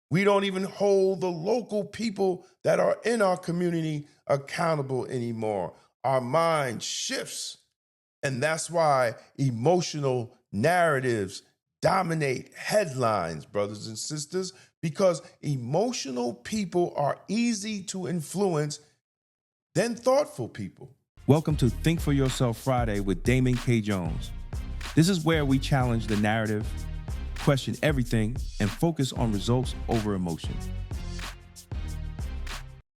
We don't even hold the local people that are in our community accountable anymore. Our mind shifts, and that's why emotional narratives dominate headlines, brothers and sisters, because emotional people are easy to influence than thoughtful people. Welcome to Think for Yourself Friday with Damon K. Jones. This is where we challenge the narrative, question everything, and focus on results over emotion.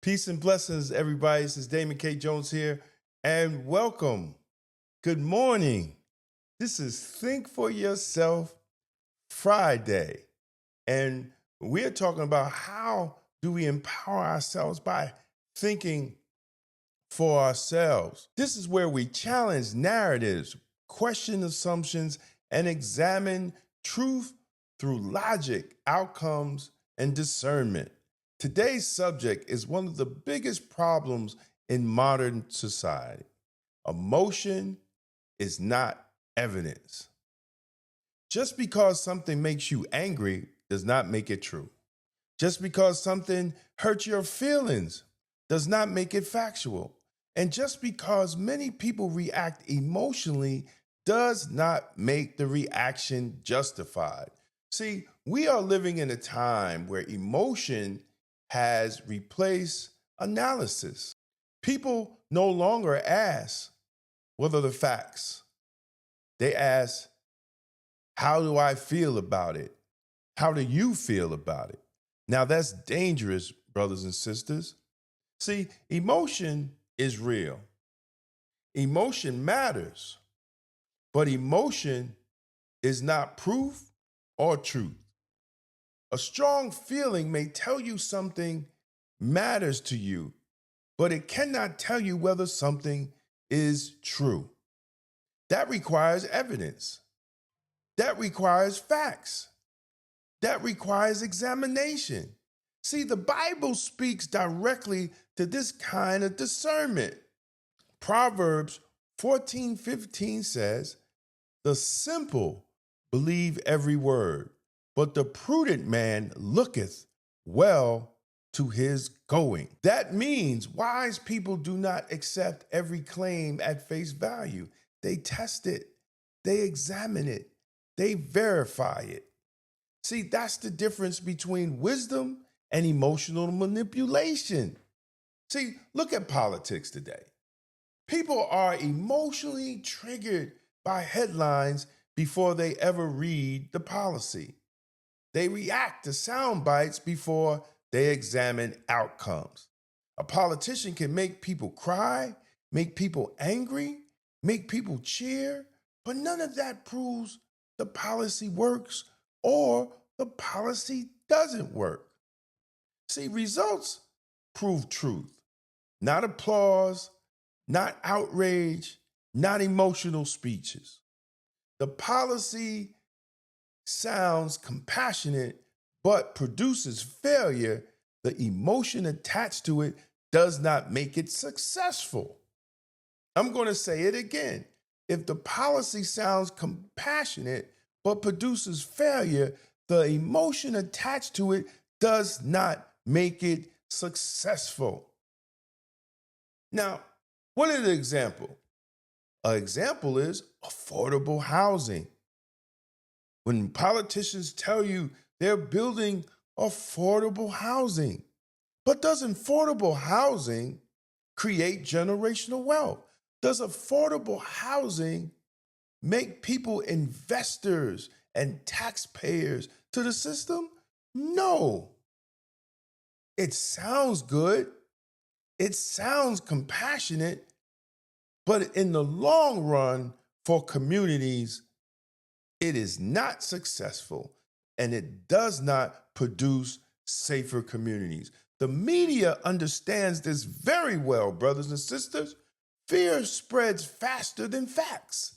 Peace and blessings, everybody. This is Damon K. Jones here, and welcome. Good morning. This is Think for Yourself Friday, and we're talking about how do we empower ourselves by thinking for ourselves. This is where we challenge narratives, question assumptions, and examine truth through logic, outcomes, and discernment. Today's subject is one of the biggest problems in modern society. Emotion is not evidence. Just because something makes you angry does not make it true. Just because something hurts your feelings does not make it factual. And just because many people react emotionally does not make the reaction justified. See, we are living in a time where emotion has replaced analysis. People no longer ask, what are the facts? They ask, how do I feel about it? How do you feel about it? Now that's dangerous, brothers and sisters. See, emotion is real. Emotion matters, but emotion is not proof or truth. A strong feeling may tell you something matters to you, but it cannot tell you whether something is true. That requires evidence. That requires facts. That requires examination. See, the Bible speaks directly to this kind of discernment. Proverbs 14:15 says, the simple believe every word, but the prudent man looketh well to his going. That means wise people do not accept every claim at face value. They test it, they examine it, they verify it. See, that's the difference between wisdom and emotional manipulation. See, look at politics today. People are emotionally triggered by headlines before they ever read the policy. They react to sound bites before they examine outcomes. A politician can make people cry, make people angry, make people cheer, but none of that proves the policy works or the policy doesn't work. See, results prove truth, not applause, not outrage, not emotional speeches. The policy sounds compassionate, but produces failure. The emotion attached to it does not make it successful. I'm going to say it again. If the policy sounds compassionate, but produces failure, the emotion attached to it does not make it successful. Now, what is an example? An example is affordable housing. When politicians tell you they're building affordable housing, but does affordable housing create generational wealth? Does affordable housing make people investors and taxpayers to the system? No. It sounds good. It sounds compassionate, but in the long run for communities, it is not successful and it does not produce safer communities. The media understands this very well, brothers and sisters. Fear spreads faster than facts.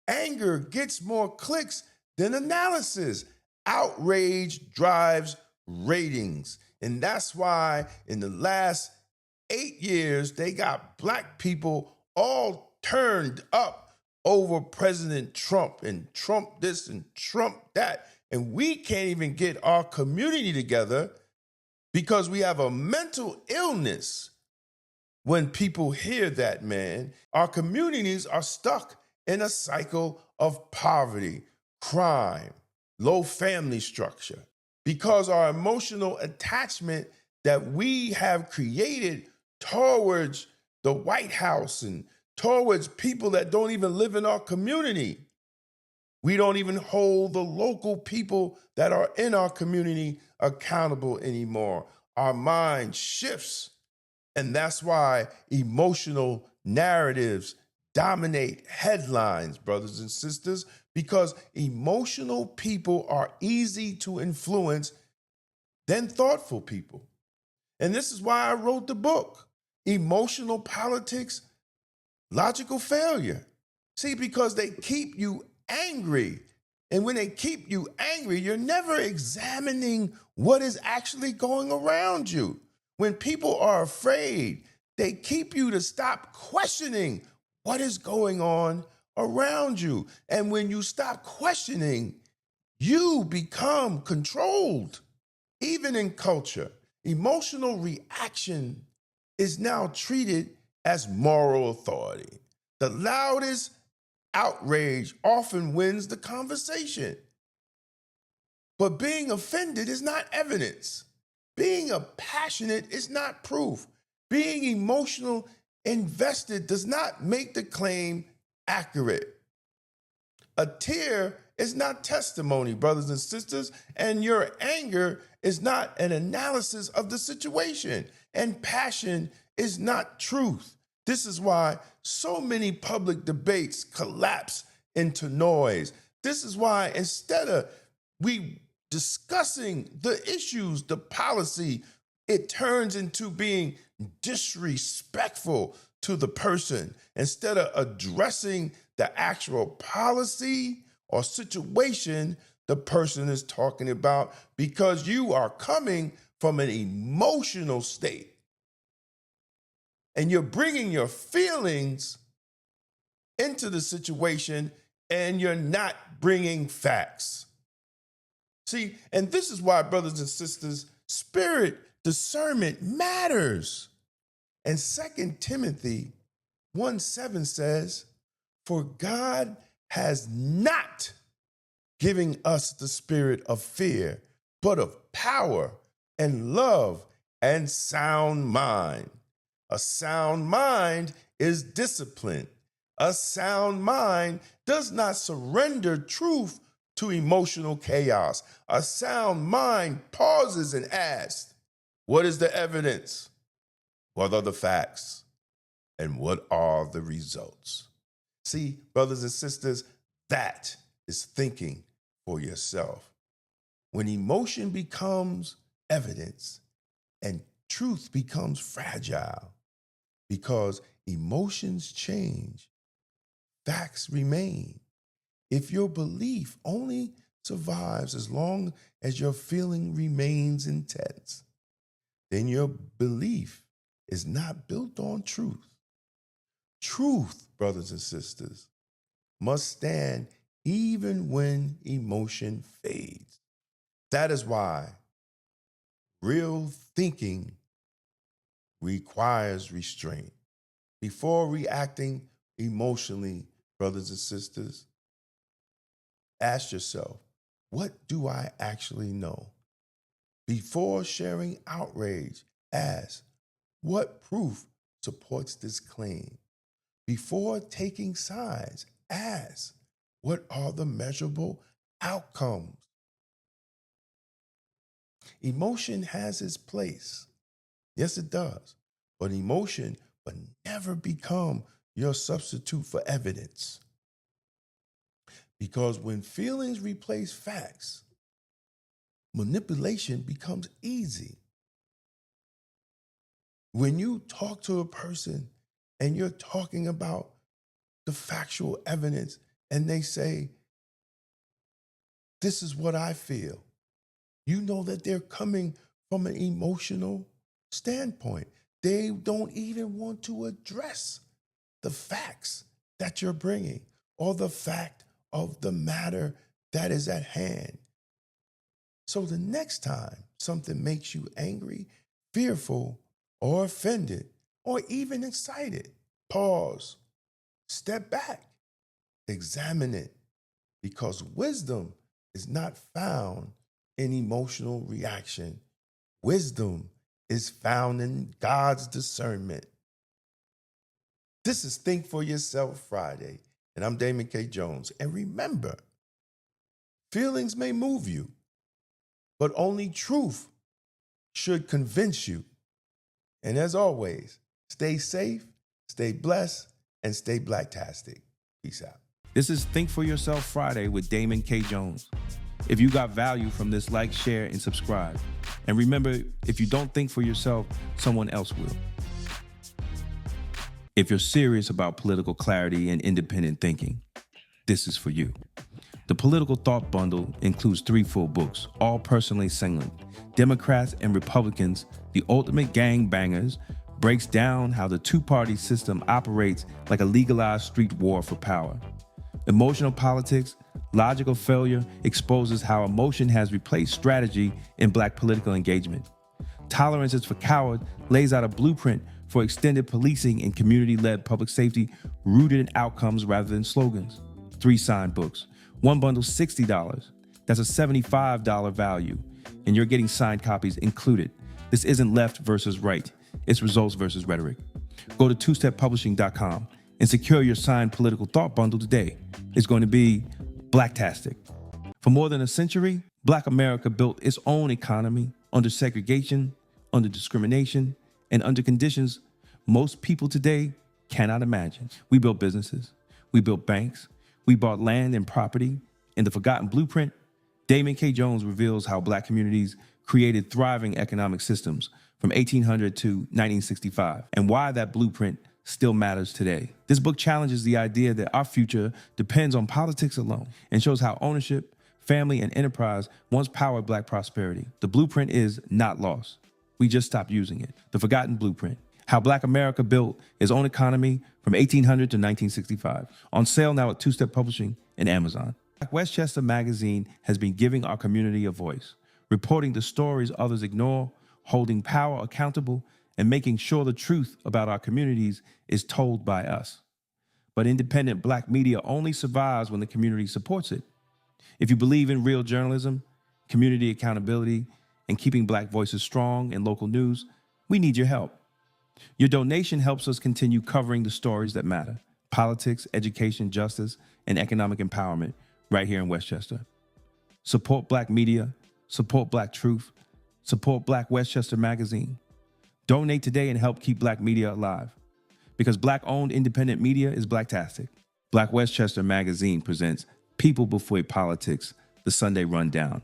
Anger gets more clicks than analysis. Outrage drives ratings. And that's why in the last 8 years, they got black people all turned up over President Trump and Trump this and Trump that. and we can't even get our community together because we have a mental illness. When people hear that, man, our communities are stuck in a cycle of poverty, crime, low family structure, because our emotional attachment that we have created towards the White House and towards people that don't even live in our community. We don't even hold the local people that are in our community accountable anymore. Our mind shifts. And that's why emotional narratives dominate headlines, brothers and sisters, because emotional people are easy to influence than thoughtful people. And this is why I wrote the book, Emotional Politics, Logical Failure. See, because they keep you angry. And when they keep you angry, you're never examining what is actually going around you. When people are afraid, they keep you to stop questioning what is going on around you. And when you stop questioning, you become controlled. Even in culture, emotional reaction is now treated as moral authority. The loudest outrage often wins the conversation. But being offended is not evidence. Being passionate is not proof. Being emotional invested does not make the claim accurate. A tear is not testimony, brothers and sisters, and your anger is not an analysis of the situation, and passion is not truth. This is why so many public debates collapse into noise. This is why instead of we discussing the issues, the policy, it turns into being disrespectful to the person. Instead of addressing the actual policy or situation the person is talking about, because you are coming from an emotional state and you're bringing your feelings into the situation and you're not bringing facts. See, and this is why, brothers and sisters, spirit discernment matters. And 2 Timothy 1:7 says, "For God has not given us the spirit of fear, but of power and love and sound mind." A sound mind is disciplined. A sound mind does not surrender truth to emotional chaos. A sound mind pauses and asks, what is the evidence? What are the facts? And what are the results? See, brothers and sisters, that is thinking for yourself. When emotion becomes evidence and truth becomes fragile, because emotions change, facts remain. If your belief only survives as long as your feeling remains intense, then your belief is not built on truth. Truth, brothers and sisters, must stand even when emotion fades. That is why real thinking requires restraint. Before reacting emotionally, brothers and sisters, ask yourself, what do I actually know? Before sharing outrage, ask, what proof supports this claim? Before taking sides, ask, what are the measurable outcomes? Emotion has its place. Yes, it does. But emotion will never become your substitute for evidence. Because when feelings replace facts, manipulation becomes easy. When you talk to a person and you're talking about the factual evidence and they say, this is what I feel, you know that they're coming from an emotional standpoint. They don't even want to address the facts that you're bringing or the fact of the matter that is at hand. So the next time something makes you angry, fearful, or offended, or even excited, pause, step back, examine it, because wisdom is not found in emotional reaction. Wisdom is found in God's discernment. This is Think for Yourself Friday, and I'm Damon K. Jones. And remember, feelings may move you, but only truth should convince you. And as always, stay safe, stay blessed, and stay blacktastic. Peace out. This is Think for Yourself Friday with Damon K. Jones. If you got value from this, like, share, and subscribe. And remember, if you don't think for yourself, someone else will. If you're serious about political clarity and independent thinking, this is for you. The Political Thought Bundle includes 3 full books, all personally signed. Democrats and Republicans, the ultimate gangbangers, breaks down how the two-party system operates like a legalized street war for power. Emotional Politics, Logical Failure exposes how emotion has replaced strategy in Black political engagement. Tolerance is for Cowards lays out a blueprint for extended policing and community-led public safety rooted in outcomes rather than slogans. 3 signed books. One bundle, $60. That's a $75 value, and you're getting signed copies included. This isn't left versus right. It's results versus rhetoric. Go to twosteppublishing.com and secure your signed Political Thought Bundle today. It's going to be blacktastic. For more than a century, Black America built its own economy under segregation, under discrimination, and under conditions most people today cannot imagine. We built businesses, we built banks, we bought land and property. In The Forgotten Blueprint, Damon K. Jones reveals how Black communities created thriving economic systems from 1800 to 1965, and why that blueprint still matters today. This book challenges the idea that our future depends on politics alone, and shows how ownership, family, and enterprise once powered Black prosperity. The blueprint is not lost. We just stopped using it. The Forgotten Blueprint, how Black America built its own economy from 1800 to 1965. On sale now at Two Step Publishing and Amazon. Black Westchester Magazine has been giving our community a voice, reporting the stories others ignore, holding power accountable, and making sure the truth about our communities is told by us. But independent Black media only survives when the community supports it. If you believe in real journalism, community accountability, and keeping Black voices strong in local news, we need your help. Your donation helps us continue covering the stories that matter: politics, education, justice, and economic empowerment right here in Westchester. Support Black media, support Black truth, support Black Westchester Magazine. Donate today and help keep Black media alive. Because Black-owned independent media is blacktastic. Black Westchester Magazine presents People Before Politics, the Sunday Rundown,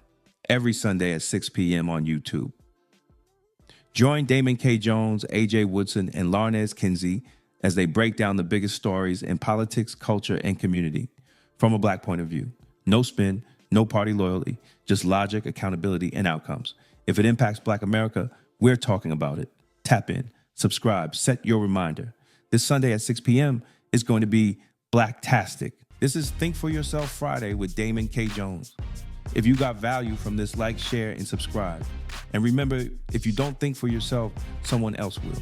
every Sunday at 6 p.m. on YouTube. Join Damon K. Jones, AJ Woodson, and Larnez Kinsey as they break down the biggest stories in politics, culture, and community from a Black point of view. No spin, no party loyalty, just logic, accountability, and outcomes. If it impacts Black America, we're talking about it. Tap in, subscribe, set your reminder. This Sunday at 6 p.m. is going to be blacktastic. This is Think for Yourself Friday with Damon K. Jones. If you got value from this, like, share, and subscribe. And remember, if you don't think for yourself, someone else will.